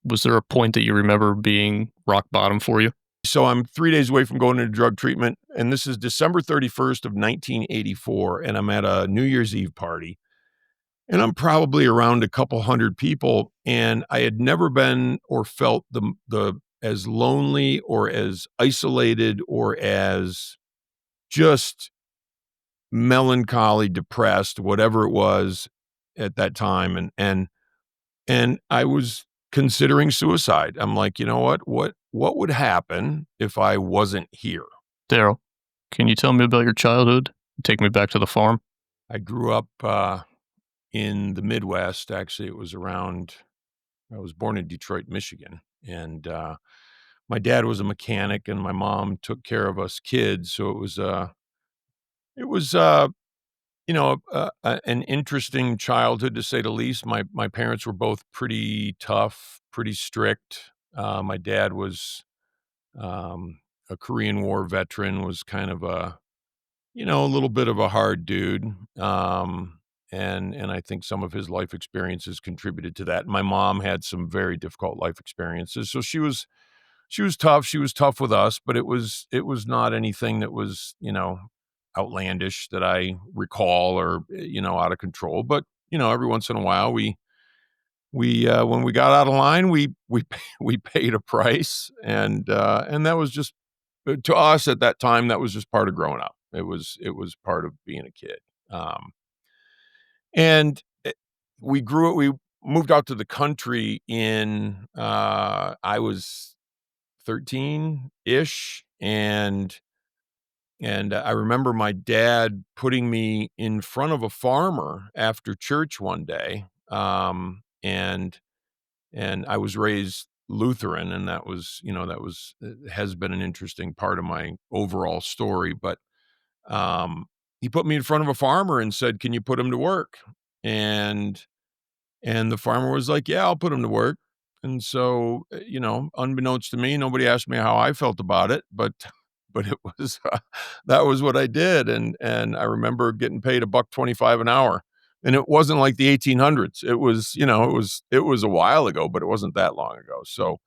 Was there a point that you remember being rock bottom for you? So I'm 3 days away from going into drug treatment, and this is December 31st of 1984, and I'm at a New Year's Eve party, and I'm probably around a couple hundred people, and I had never been or felt the as lonely or as isolated or as just melancholy, depressed, whatever it was at that time, and I was considering suicide. I'm like, "You know what? What would happen if I wasn't here?" Daryl, can you tell me about your childhood? Take me back to the farm. I grew up, in the Midwest. Actually, it was around I was born in Detroit, Michigan, and, my dad was a mechanic and my mom took care of us kids, so it was, an interesting childhood, to say the least. My parents were both pretty tough, pretty strict. My dad was, a Korean War veteran, was kind of a little bit of a hard dude. And I think some of his life experiences contributed to that. My mom had some very difficult life experiences. So she was tough. She was tough with us, but it was not anything that was, outlandish that I recall or, out of control. But, every once in a while when we got out of line, we we paid a price, and that was just to us at that time, that was just part of growing up. It was part of being a kid. Um, and we moved out to the country in I was 13-ish, and I remember my dad putting me in front of a farmer after church one day. And I was raised Lutheran, and that was has been an interesting part of my overall story. But um, he put me in front of a farmer and said, "Can you put him to work?" And and the farmer was like, "Yeah, I'll put him to work." And so, unbeknownst to me, nobody asked me how I felt about it, but it was that was what I did, and I remember getting paid a buck 25 an hour, and it wasn't like the 1800s. It was, it was a while ago, but it wasn't that long ago. So,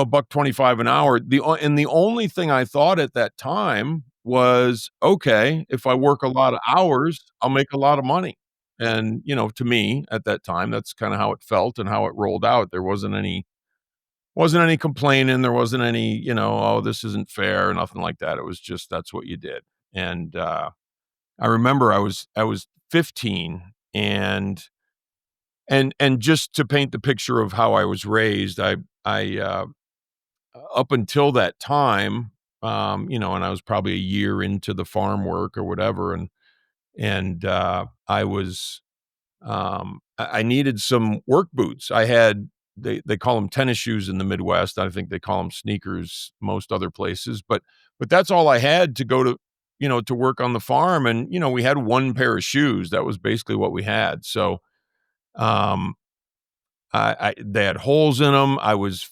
buck 25 an hour. The only thing I thought at that time was, okay, if I work a lot of hours, I'll make a lot of money. And, to me at that time, that's kind of how it felt and how it rolled out. There wasn't any complaining. There wasn't any, oh, this isn't fair or nothing like that. It was just, that's what you did. And, I remember I was 15, and just to paint the picture of how I was raised, I up until that time, and I was probably a year into the farm work or whatever, and I was, I needed some work boots. I had they call them tennis shoes in the Midwest. I think they call them sneakers most other places, but that's all I had to go to work on the farm, and we had one pair of shoes. That was basically what we had. So, um, they had holes in them. I was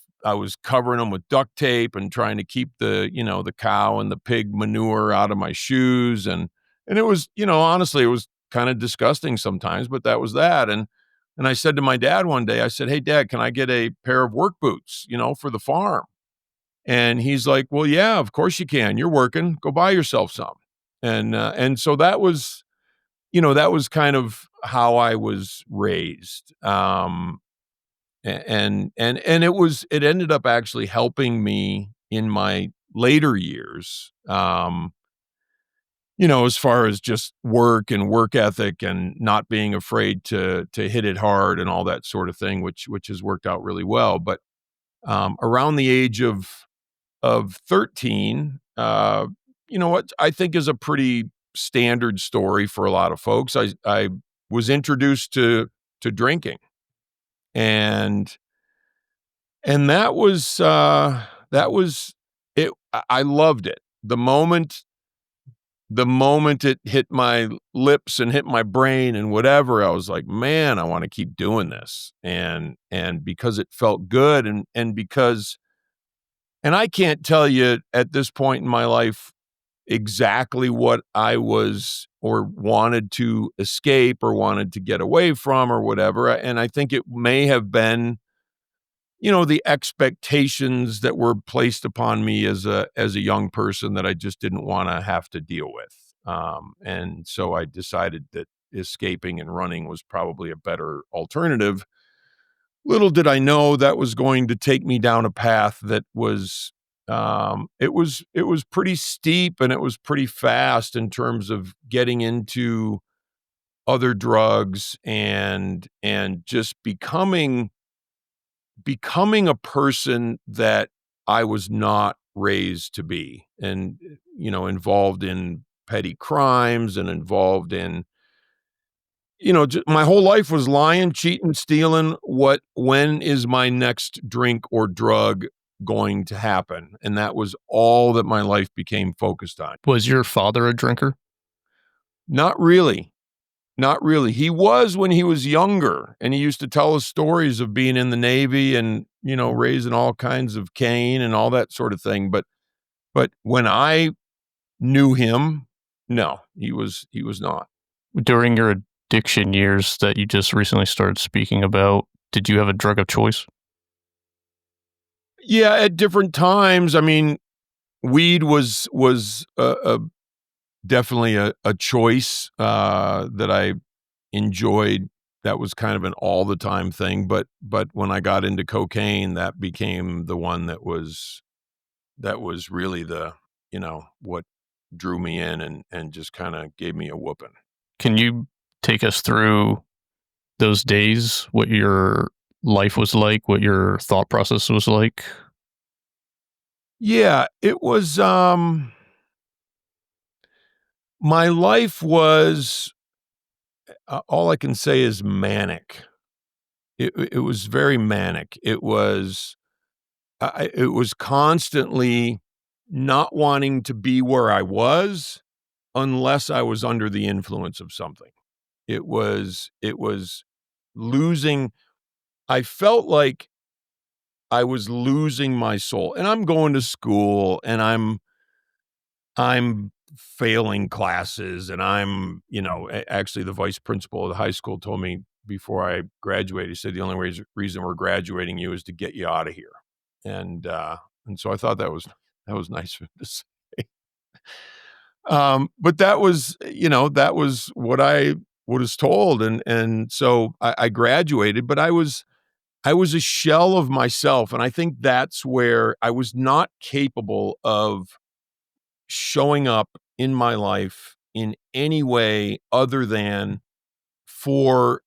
covering them with duct tape and trying to keep the cow and the pig manure out of my shoes, and it was, honestly, it was kind of disgusting sometimes, but that was that. And I said to my dad one day, I said, "Hey dad, can I get a pair of work boots, for the farm?" And he's like, "Well, yeah, of course you can. You're working. Go buy yourself some." And so that was kind of how I was raised. And it ended up actually helping me in my later years, as far as just work and work ethic and not being afraid to hit it hard and all that sort of thing, which has worked out really well. But around the age of 13, what I think is a pretty standard story for a lot of folks. I was introduced to drinking, and that was it. I loved it. The moment it hit my lips and hit my brain and whatever, I was like, "Man, I wanna keep doing this." And because it felt good, and because and I can't tell you at this point in my life exactly what I was or wanted to escape or wanted to get away from or whatever, and I think it may have been the expectations that were placed upon me as a young person that I just didn't wanna have to deal with. And so I decided that escaping and running was probably a better alternative. Little did I know that was going to take me down a path that was, it was pretty steep, and it was pretty fast in terms of getting into other drugs and just becoming a person that I was not raised to be, and, involved in petty crimes and involved in, my whole life was lying, cheating, stealing. When is my next drink or drug going to happen? And that was all that my life became focused on. Was your father a drinker? Not really. Not really. He was when he was younger, and he used to tell us stories of being in the Navy and, raising all kinds of cane and all that sort of thing, but when I knew him, no, he was not. During your addiction years that you just recently started speaking about, did you have a drug of choice? Yeah, at different times, I mean, weed was a definitely a choice, that I enjoyed. That was kind of an all the time thing, but when I got into cocaine, that became the one that was really what drew me in and just kinda gave me a whooping. Can you take us through those days, what your life was like, what your thought process was like? Yeah, it was, my life was, all I can say is manic. It was very manic. It was constantly not wanting to be where I was unless I was under the influence of something. It was losing. I felt like I was losing my soul, and I'm going to school, and I'm failing classes, and actually, the vice principal of the high school told me before I graduated, he said, "The only reason we're graduating you is to get you out of here." And so I thought that was nice of him to say. But that was what I was told, and so I graduated, but I was a shell of myself, and I think that's where I was not capable of showing up in my life in any way other than for,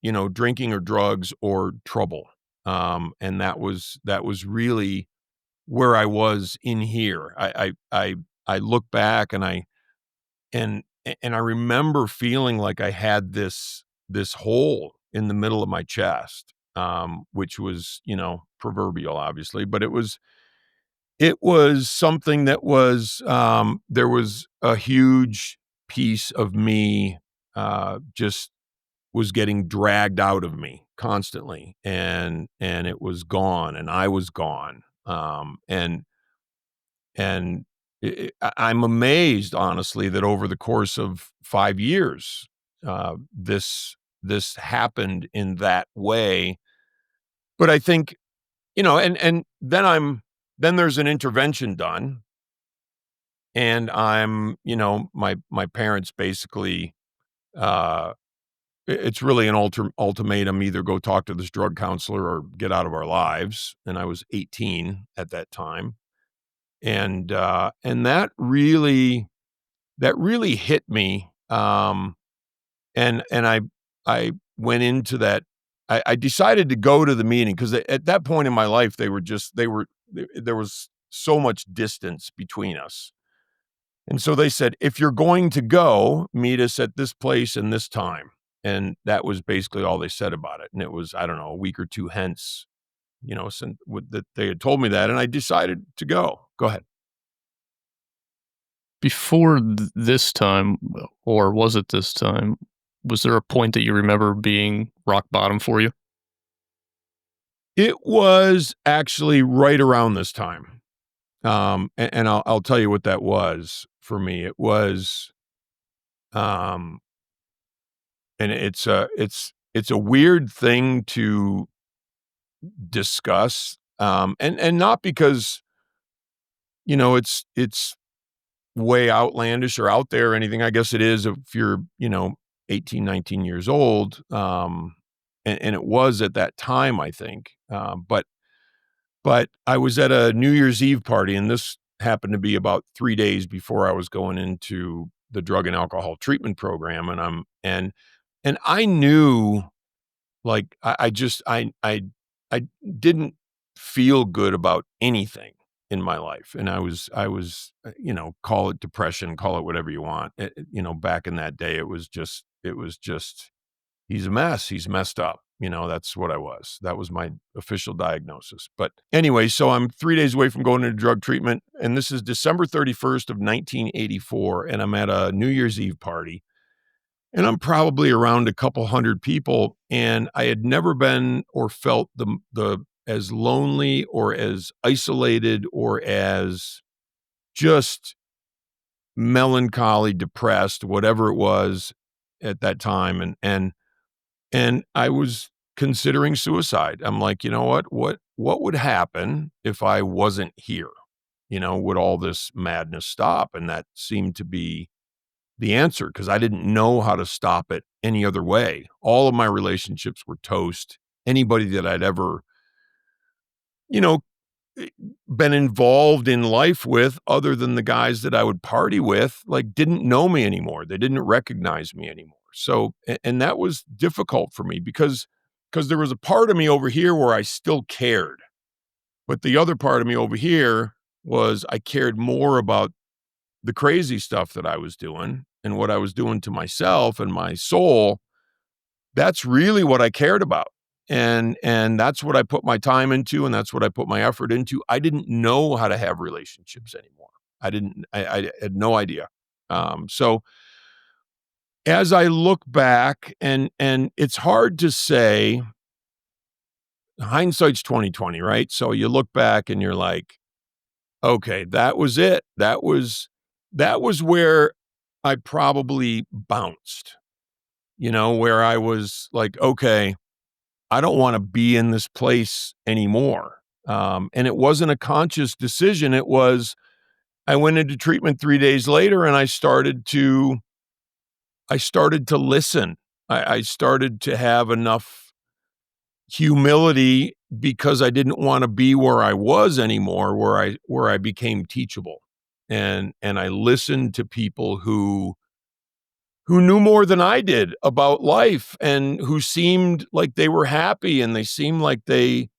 drinking or drugs or trouble. And that was really where I was in here. I look back and I remember feeling like I had this hole in the middle of my chest, which was, proverbial, obviously, but it was something that was, there was a huge piece of me, just was getting dragged out of me constantly, and it was gone, and I was gone, and I'm amazed, honestly, that over the course of 5 years, this happened in that way, but I think, and then there's an intervention done, and my parents basically, uh, it's really an ultimatum, either go talk to this drug counselor or get out of our lives, and I was 18 at that time, and that really hit me, and I went into that. I decided to go to the meeting because at that point in my life, there was so much distance between us. And so they said, "If you're going to go, meet us at this place and this time." And that was basically all they said about it. And it was, I don't know, a week or 2 hence, that they had told me that, and I decided to go. Go ahead. Before this time, or was it this time, was there a point that you remember being rock bottom for you? It was actually right around this time. And I'll tell you what that was for me. It was, um, and it's a weird thing discuss, and not because, it's way outlandish or out there or anything. I guess it is if you're, 18, 19 years old, and it was at that time, I think, but I was at a New Year's Eve party, and this happened to be about 3 days before I was going into the drug and alcohol treatment program, and I knew, like, I didn't feel good about anything in my life, and call it depression, call it whatever you want. Back in that day, it was just, "He's a mess, he's messed up." That's what I was. That was my official diagnosis. But anyway, so I'm 3 days away from going into drug treatment, and this is December 31st of 1984, and I'm at a New Year's Eve party, and I'm probably around a couple hundred people, and I had never been or felt the as lonely or as isolated or as just melancholy, depressed, whatever it was at that time, and I was considering suicide. I'm like, "You know what? What would happen if I wasn't here? Would all this madness stop?" And that seemed to be the answer, because I didn't know how to stop it any other way. All of my relationships were toast. Anybody that I'd ever, you know, eh, been involved in life with, other than the guys that I would party with, like, didn't know me anymore. They didn't recognize me anymore. So, and that was difficult for me because there was a part of me over here where I still cared, but the other part of me over here was I cared more about the crazy stuff that I was doing and what I was doing to myself and my soul. That's really what I cared about. And that's what I put my time into, and that's what I put my effort into. I didn't know how to have relationships anymore. I had no idea. So as I look back, and it's hard to say, hindsight's 2020, right? So you look back and you're like, okay, that was it. That was where I probably bounced, where I was like, okay, I don't want to be in this place anymore. And it wasn't a conscious decision. It was, I went into treatment 3 days later, and I started to listen. I started to have enough humility, because I didn't want to be where I was anymore, where I became teachable. And I listened to people who knew more than I did about life, and who seemed like they were happy, and they seemed like they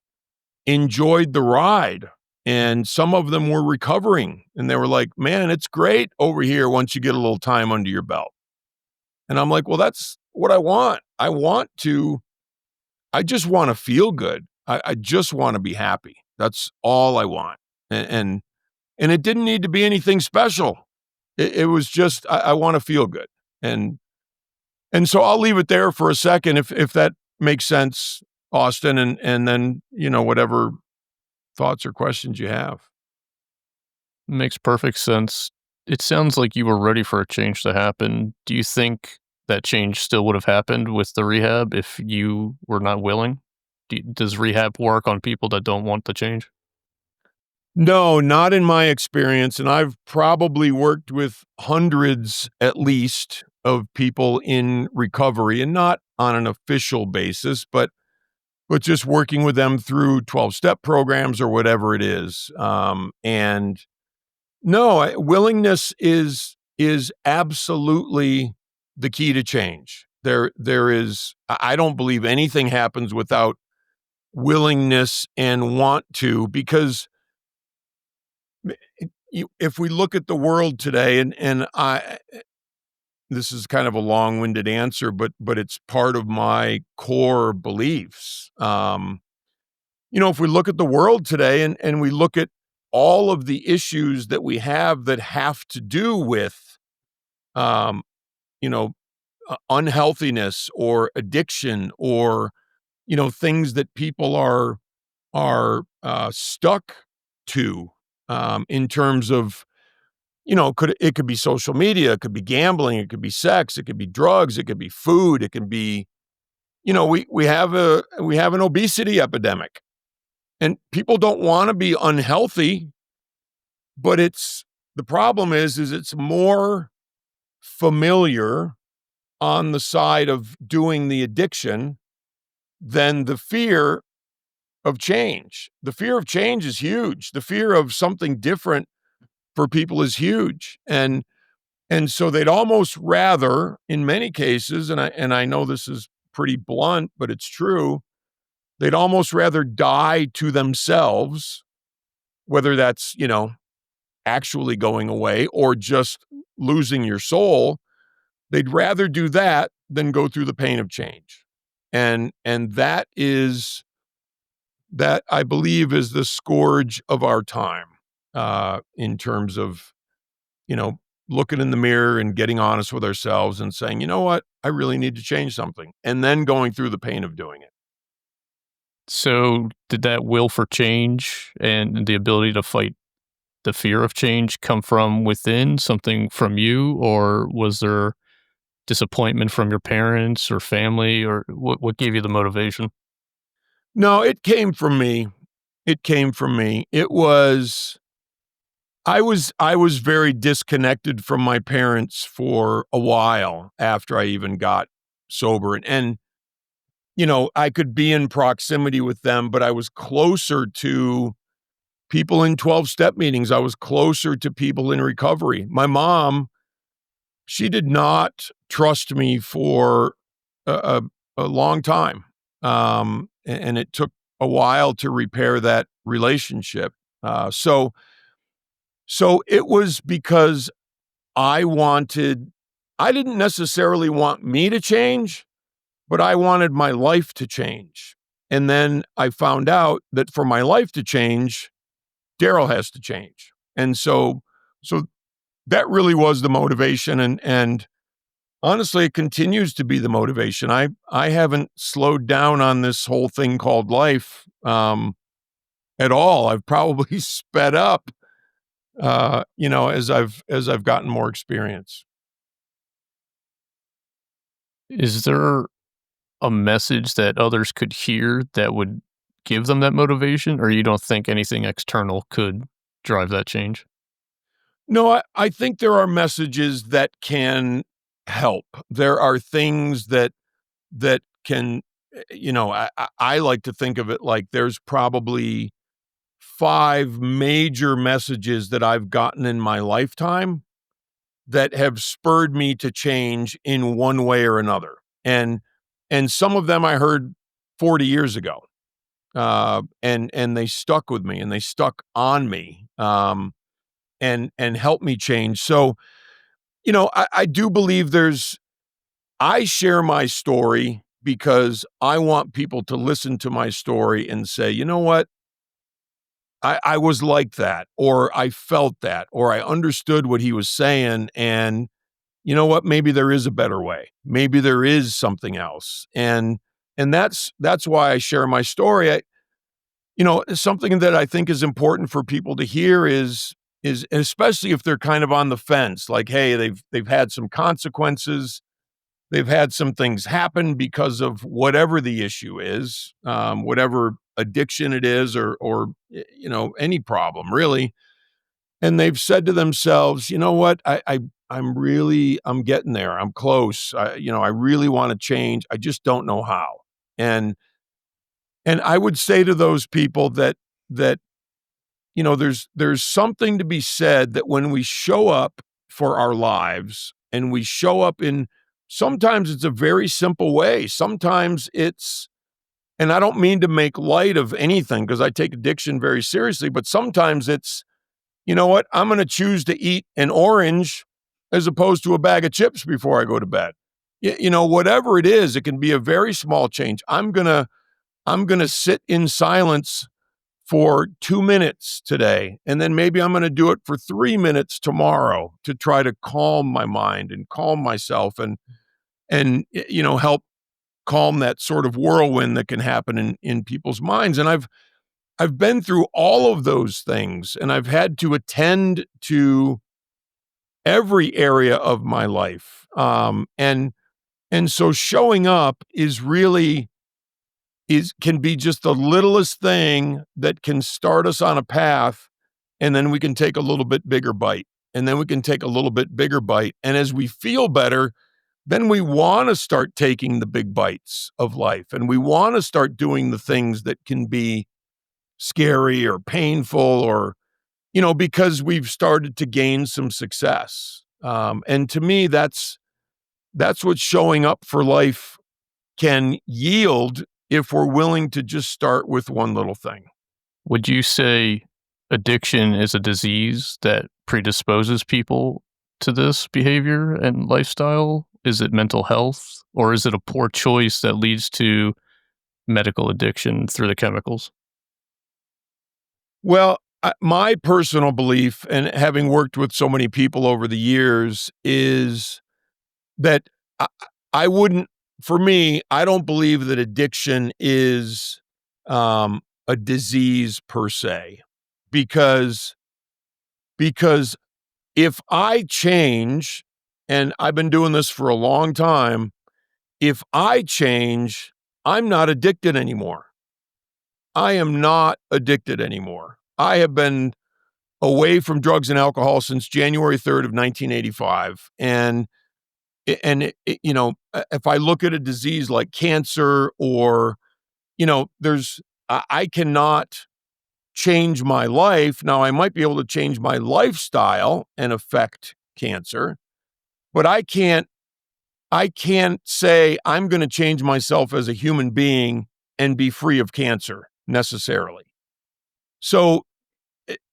enjoyed the ride. And some of them were recovering, and they were like, "Man, it's great over here once you get a little time under your belt." And I'm like, "Well, that's what I want. I just want to feel good. I just want to be happy. That's all I want." And it didn't need to be anything special. It was just, I want to feel good. And and so I'll leave it there for a second, if that makes sense, Austin, and then, whatever thoughts or questions you have. Makes perfect sense. It sounds like you were ready for a change to happen. Do you think that change still would have happened with the rehab if you were not willing? Does rehab work on people that don't want the change? No, not in my experience, and I've probably worked with hundreds, at least, of people in recovery, and not on an official basis, but just working with them through 12-step programs or whatever it is. And no, willingness is absolutely the key to change. There is, I don't believe anything happens without willingness and want to, because if we look at the world today, and this is kind of a long-winded answer, but it's part of my core beliefs. If we look at the world today, and we look at all of the issues that we have that have to do with, um, you know, unhealthiness or addiction, or, things that people are stuck to, in terms of, it could be social media, it could be gambling, it could be sex, it could be drugs, it could be food, it can be, we have an obesity epidemic. And people don't wanna be unhealthy, but the problem is it's more familiar on the side of doing the addiction than the fear of change. The fear of change is huge. The fear of something different for people is huge. And so they'd almost rather, in many cases, and I know this is pretty blunt, but it's true, they'd almost rather die to themselves, whether that's, actually going away or just losing your soul. They'd rather do that than go through the pain of change. And that I believe is the scourge of our time, in terms of, you know, looking in the mirror and getting honest with ourselves and saying, you know what, I really need to change something, and then going through the pain of doing it. So, did that will for change and the ability to fight the fear of change come from within, something from you, or was there disappointment from your parents or family, or what gave you the motivation? No, it came from me. It came from me. I was very disconnected from my parents for a while after I even got sober, and I could be in proximity with them, but I was closer to people in 12-step meetings. I was closer to people in recovery. My mom, she did not trust me for a a long time, and it took a while to repair that relationship. So it was because I didn't necessarily want me to change, but I wanted my life to change. And then I found out that for my life to change, Daryl has to change. And so that really was the motivation, and honestly, it continues to be the motivation. I haven't slowed down on this whole thing called life, at all. I've probably sped up, as I've gotten more experience. Is there a message that others could hear that would give them that motivation, or you don't think anything external could drive that change? No, I think there are messages that can help. There are things that can, I like to think of it like there's probably 5 major messages that I've gotten in my lifetime that have spurred me to change in one way or another. And some of them I heard 40 years ago, and they stuck with me and they stuck on me, and helped me change. So, I do believe I share my story because I want people to listen to my story and say, you know what? I was like that, or I felt that, or I understood what he was saying. And you know what? Maybe there is a better way. Maybe there is something else. And that's why I share my story. Something that I think is important for people to hear is especially if they're kind of on the fence, like, hey, they've had some consequences. They've had some things happen because of whatever the issue is, whatever addiction it is, or any problem really. And they've said to themselves, you know what, I'm getting there. I'm close. I really want to change. I just don't know how. And and I would say to those people that there's something to be said that when we show up for our lives and we show up in, sometimes it's a very simple way. Sometimes it's, and I don't mean to make light of anything because I take addiction very seriously, but sometimes it's, you know what, I'm going to choose to eat an orange as opposed to a bag of chips before I go to bed. Whatever it is, it can be a very small change. I'm going to sit in silence for 2 minutes today, and then maybe I'm gonna do it for 3 minutes tomorrow to try to calm my mind and calm myself and help calm that sort of whirlwind that can happen in people's minds. And I've been through all of those things, and I've had to attend to every area of my life. And so showing up is really can be just the littlest thing that can start us on a path, and then we can take a little bit bigger bite, and then we can take a little bit bigger bite, and as we feel better, then we wanna start taking the big bites of life, and we wanna start doing the things that can be scary or painful or, because we've started to gain some success. And to me, that's what showing up for life can yield if we're willing to just start with one little thing. Would you say addiction is a disease that predisposes people to this behavior and lifestyle? Is it mental health, or is it a poor choice that leads to medical addiction through the chemicals? Well, my personal belief, and having worked with so many people over the years, is that I, I wouldn't, for me, I don't believe that addiction is a disease per se, because because if I change, and I've been doing this for a long time, if I change, I'm not addicted anymore. I am not addicted anymore. I have been away from drugs and alcohol since January 3rd of 1985. If I look at a disease like cancer or, I cannot change my life. Now, I might be able to change my lifestyle and affect cancer, but I can't say I'm going to change myself as a human being and be free of cancer necessarily. So,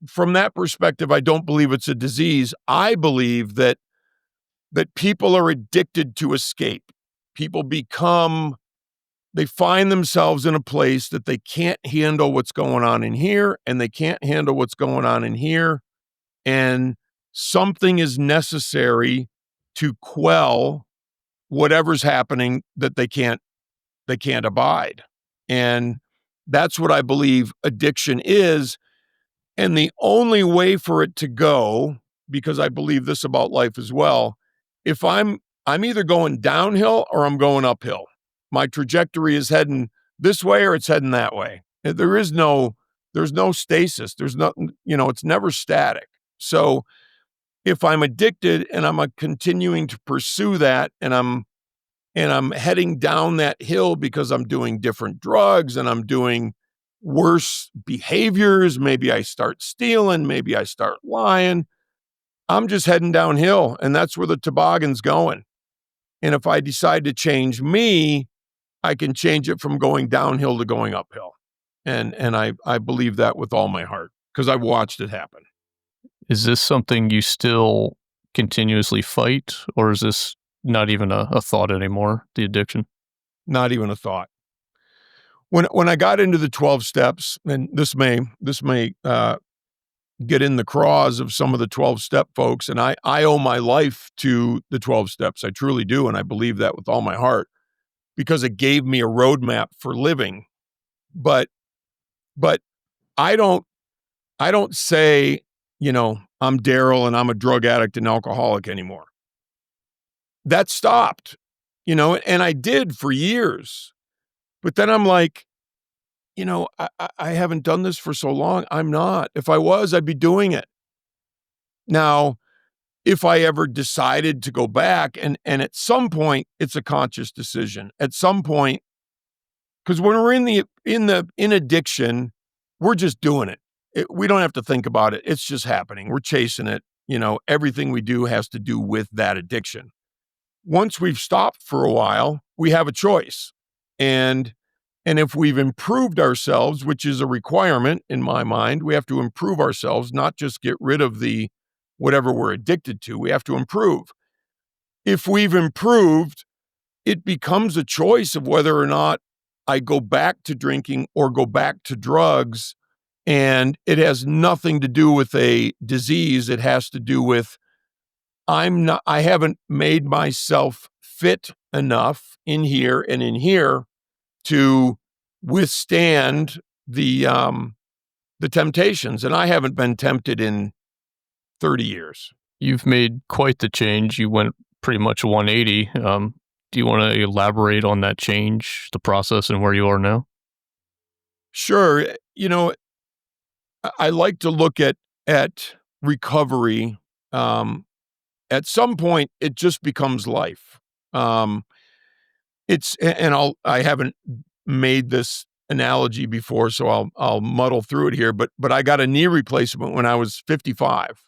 from that perspective, I don't believe it's a disease. I believe that people are addicted to escape. People they find themselves in a place that they can't handle what's going on in here, and they can't handle what's going on in here, and something is necessary to quell whatever's happening that they can't abide. And that's what I believe addiction is. And the only way for it to go, because I believe this about life as well, if I'm either going downhill or I'm going uphill. My trajectory is heading this way or it's heading that way. There's no stasis. There's nothing, it's never static. So if I'm addicted and I'm continuing to pursue that, and I'm heading down that hill because I'm doing different drugs and I'm doing worse behaviors. Maybe I start stealing, maybe I start lying. I'm just heading downhill, and that's where the toboggan's going. And if I decide to change me, I can change it from going downhill to going uphill. And I believe that with all my heart because I've watched it happen. Is this something you still continuously fight, or is this not even a thought anymore, the addiction? Not even a thought. When I got into the 12 steps, and this may get in the craws of some of the 12-step folks, and I owe my life to the 12 steps. I truly do, and I believe that with all my heart because it gave me a roadmap for living. But but I don't say, I'm Daryl and I'm a drug addict and alcoholic anymore. That stopped, and I did for years. But then I'm like, I haven't done this for so long. I'm not. If I was, I'd be doing it. Now, if I ever decided to go back, and at some point it's a conscious decision. At some point, because when we're in addiction, we're just doing it. We don't have to think about it. It's just happening. We're chasing it. Everything we do has to do with that addiction. Once we've stopped for a while, we have a choice. And if we've improved ourselves, which is a requirement in my mind, we have to improve ourselves, not just get rid of the whatever we're addicted to. We have to improve. If we've improved, it becomes a choice of whether or not I go back to drinking or go back to drugs. And it has nothing to do with a disease. It has to do with I haven't made myself fit enough in here and in here to withstand the temptations, and I haven't been tempted in 30 years. You've made quite the change. You went pretty much 180. Do you want to elaborate on that change, the process, and where you are now? Sure. I like to look at recovery. Um, at some point, it just becomes life. Um, and I haven't made this analogy before, so I'll muddle through it here. But I got a knee replacement when I was 55,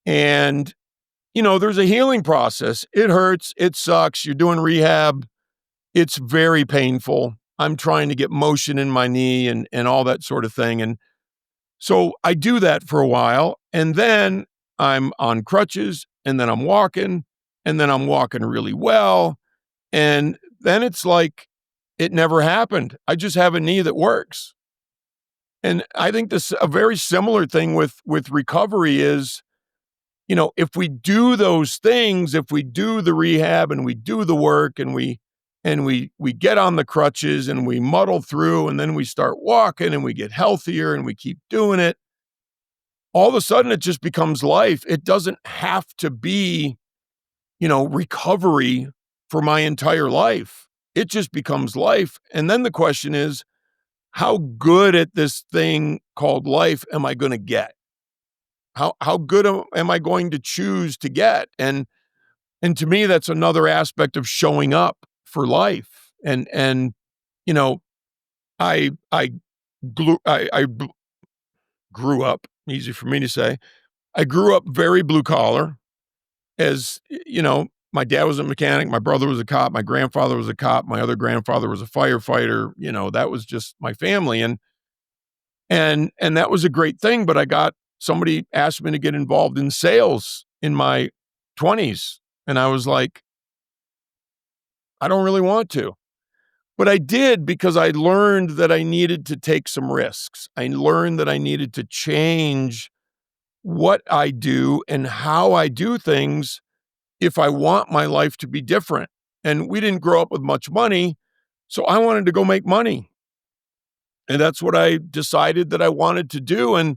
and there's a healing process. It hurts. It sucks. You're doing rehab. It's very painful. I'm trying to get motion in my knee and all that sort of thing. And so I do that for a while, and then I'm on crutches, and then I'm walking, and then I'm walking really well. And then it's like it never happened. I just have a knee that works. And I think this a very similar thing with recovery is, if we do those things, if we do the rehab and we do the work and we get on the crutches and we muddle through and then we start walking and we get healthier and we keep doing it, all of a sudden it just becomes life. It doesn't have to be, recovery for my entire life. It just becomes life. And then the question is, how good at this thing called life am I going to get? How good am I going to choose to get? And to me, that's another aspect of showing up for life. And you know, I grew up, easy for me to say. I grew up very blue collar. My dad was a mechanic, my brother was a cop, my grandfather was a cop, my other grandfather was a firefighter. That was just my family, and that was a great thing. But somebody asked me to get involved in sales in my 20s, and I was like, I don't really want to. But I did because I learned that I needed to take some risks. I learned that I needed to change what I do and how I do things if I want my life to be different. And we didn't grow up with much money, so I wanted to go make money. And that's what I decided that I wanted to do. And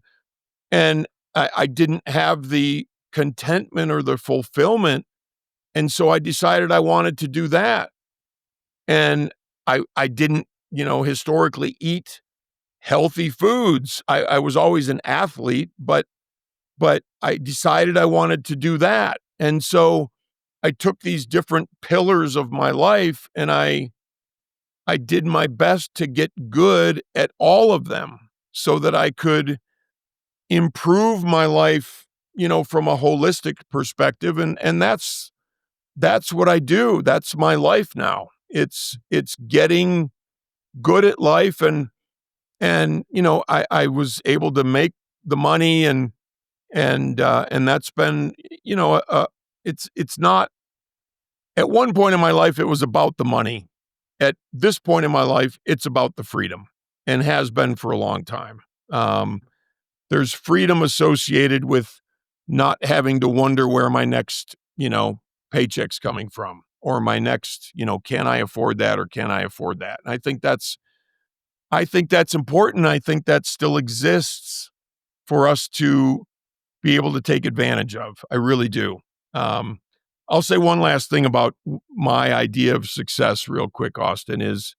I didn't have the contentment or the fulfillment. And so I decided I wanted to do that. And I didn't, historically eat healthy foods. I was always an athlete, but I decided I wanted to do that. And so I took these different pillars of my life and I did my best to get good at all of them so that I could improve my life, from a holistic perspective. And that's what I do. That's my life now. It's getting good at life and I was able to make the money and that's been, it's not at one point in my life, it was about the money. At this point in my life, it's about the freedom and has been for a long time. Um, there's freedom associated with not having to wonder where my next, paycheck's coming from or my next, can I afford that or can I afford that? And I think that's important. I think that still exists for us to be able to take advantage of. I really do. Um, I'll say one last thing about my idea of success real quick, Austin, is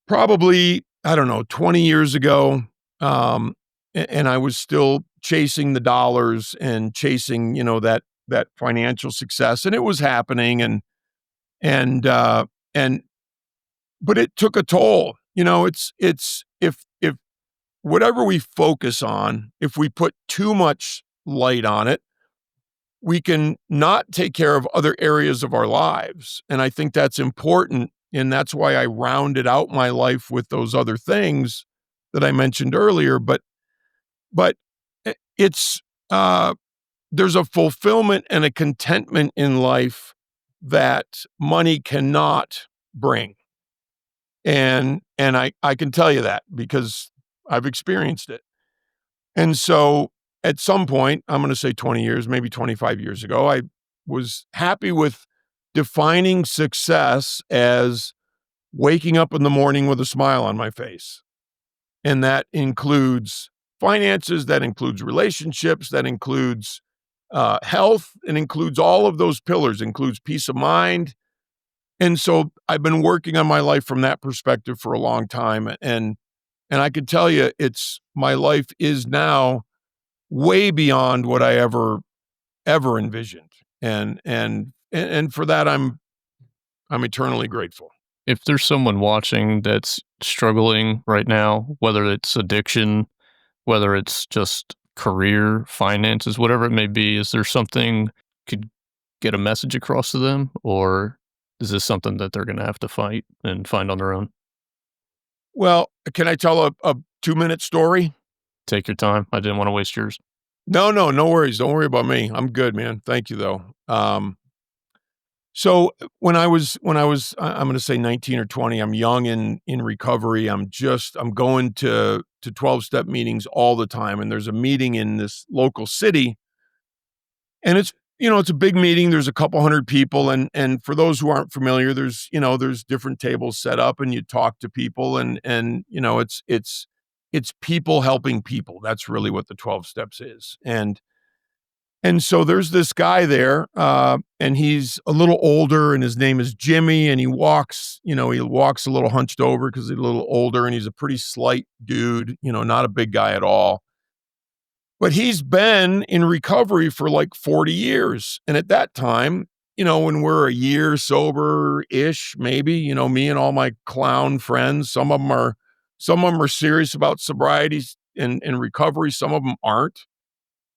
probably, I don't know, 20 years ago, and I was still chasing the dollars and chasing, that financial success, and it was happening and, uh, and but it took a toll. It's if whatever we focus on, if we put too much light on it, we can not take care of other areas of our lives. And I think that's important. And that's why I rounded out my life with those other things that I mentioned earlier. But it's, there's a fulfillment and a contentment in life that money cannot bring. And I can tell you that because I've experienced it. And so at some point, I'm going to say 20 years, maybe 25 years ago, I was happy with defining success as waking up in the morning with a smile on my face. And that includes finances, that includes relationships, that includes health, and includes all of those pillars, includes peace of mind. And so I've been working on my life from that perspective for a long time, and I can tell you my life is now way beyond what I ever envisioned. And for that I'm eternally grateful. If there's someone watching that's struggling right now, whether it's addiction, whether it's just career, finances, whatever it may be, is there something could get a message across to them, or is this something that they're gonna have to fight and find on their own? Well, can I tell a 2-minute story? Take your time. I didn't wanna waste yours. No, no, no worries. Don't worry about me. I'm good, man. Thank you, though. So I'm gonna say 19 or 20, I'm young in recovery. I'm going to 12-step meetings all the time, and there's a meeting in this local city, and it's a big meeting. There's a couple hundred people, and for those who aren't familiar, there's different tables set up, and you talk to people, and it's people helping people. That's really what the 12 steps is. And so there's this guy there, and he's a little older, and his name is Jimmy, and he walks a little hunched over because he's a little older, and he's a pretty slight dude, not a big guy at all. But he's been in recovery for like 40 years. And at that time, when we're a year sober-ish, maybe, me and all my clown friends, some of them are serious about sobriety and recovery, some of them aren't.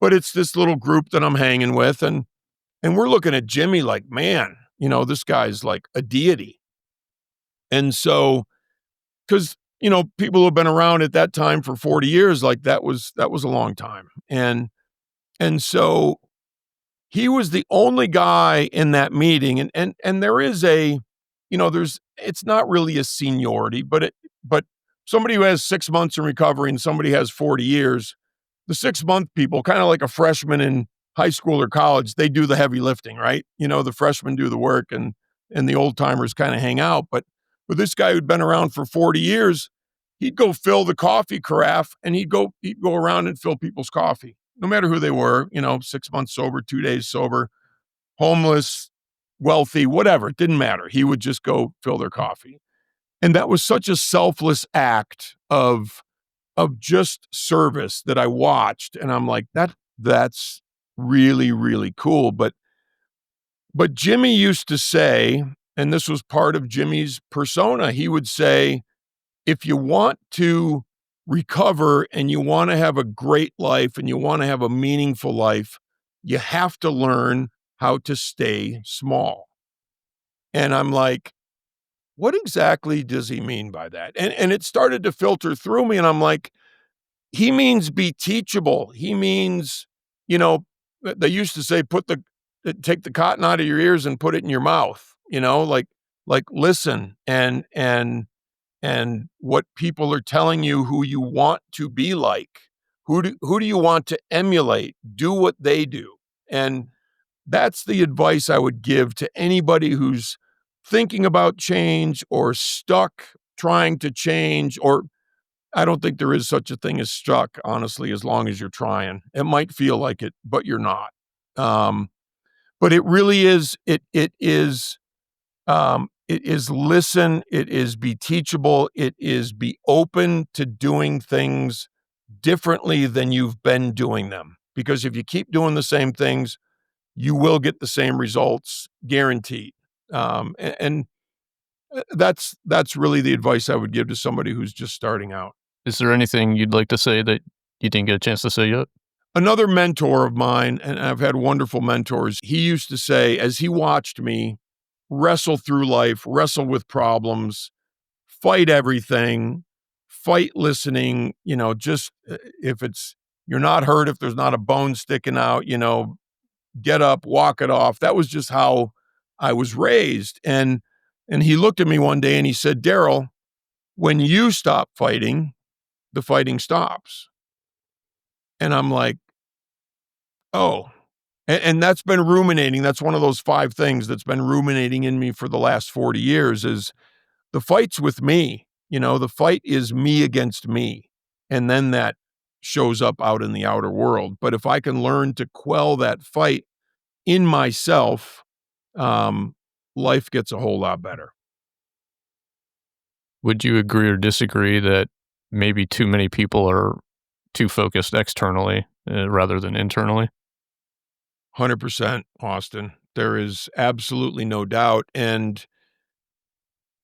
But it's this little group that I'm hanging with, and we're looking at Jimmy like, man, this guy's like a deity. And so, because people who have been around at that time for 40 years, like that was a long time. And so he was the only guy in that meeting, and there is there's it's not really a seniority, but somebody who has 6 months in recovery and somebody has 40 years, the 6-month people, kind of like a freshman in high school or college, they do the heavy lifting, right? The freshmen do the work, and the old timers kind of hang out. But with this guy who'd been around for 40 years, he'd go fill the coffee carafe, and he'd go around and fill people's coffee, no matter who they were. 6 months sober, 2 days sober, homeless, wealthy, whatever. It didn't matter. He would just go fill their coffee, and that was such a selfless act of just service that I watched, and I'm like, that's really, really cool. But Jimmy used to say, and this was part of Jimmy's persona, he would say, if you want to recover and you wanna have a great life and you wanna have a meaningful life, you have to learn how to stay small. And I'm like, what exactly does he mean by that? And it started to filter through me, and I'm like, he means be teachable. He means, you know, they used to say, take the cotton out of your ears and put it in your mouth, like listen and what people are telling you who you want to be like. Who do you want to emulate? Do what they do. And that's the advice I would give to anybody who's thinking about change or stuck trying to change, or I don't think there is such a thing as stuck, honestly, as long as you're trying. It might feel like it, but you're not. Um, but it really is, it is listen, it is be teachable, it is be open to doing things differently than you've been doing them. Because if you keep doing the same things, you will get the same results, guaranteed. And that's really the advice I would give to somebody who's just starting out. Is there anything you'd like to say that you didn't get a chance to say yet? Another mentor of mine, and I've had wonderful mentors, he used to say, as he watched me wrestle through life, wrestle with problems, fight everything, fight listening, just if you're not hurt, if there's not a bone sticking out, get up, walk it off. That was just how I was raised. And he looked at me one day and he said, Daryl, when you stop fighting, the fighting stops. And I'm like, oh, and that's been ruminating. That's one of those 5 things that's been ruminating in me for the last 40 years is the fight's with me. The fight is me against me. And then that shows up out in the outer world. But if I can learn to quell that fight in myself, um, life gets a whole lot better. Would you agree or disagree that maybe too many people are too focused externally, rather than internally? 100%, Austin. There is absolutely no doubt, and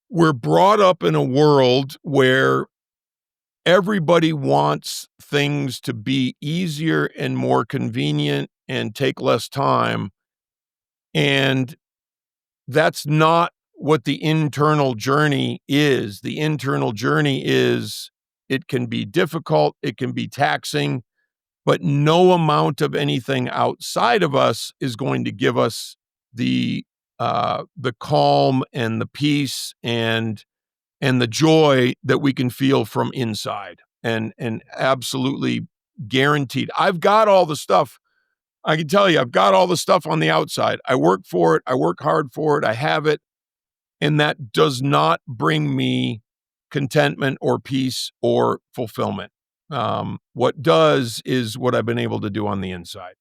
we're brought up in a world where everybody wants things to be easier and more convenient and take less time, and that's not what the internal journey is. The internal journey is it can be difficult, it can be taxing, but no amount of anything outside of us is going to give us the calm and the peace and the joy that we can feel from inside, and absolutely guaranteed. I've got all the stuff. I can tell you, I've got all the stuff on the outside. I work for it. I work hard for it. I have it. And that does not bring me contentment or peace or fulfillment. What does is what I've been able to do on the inside.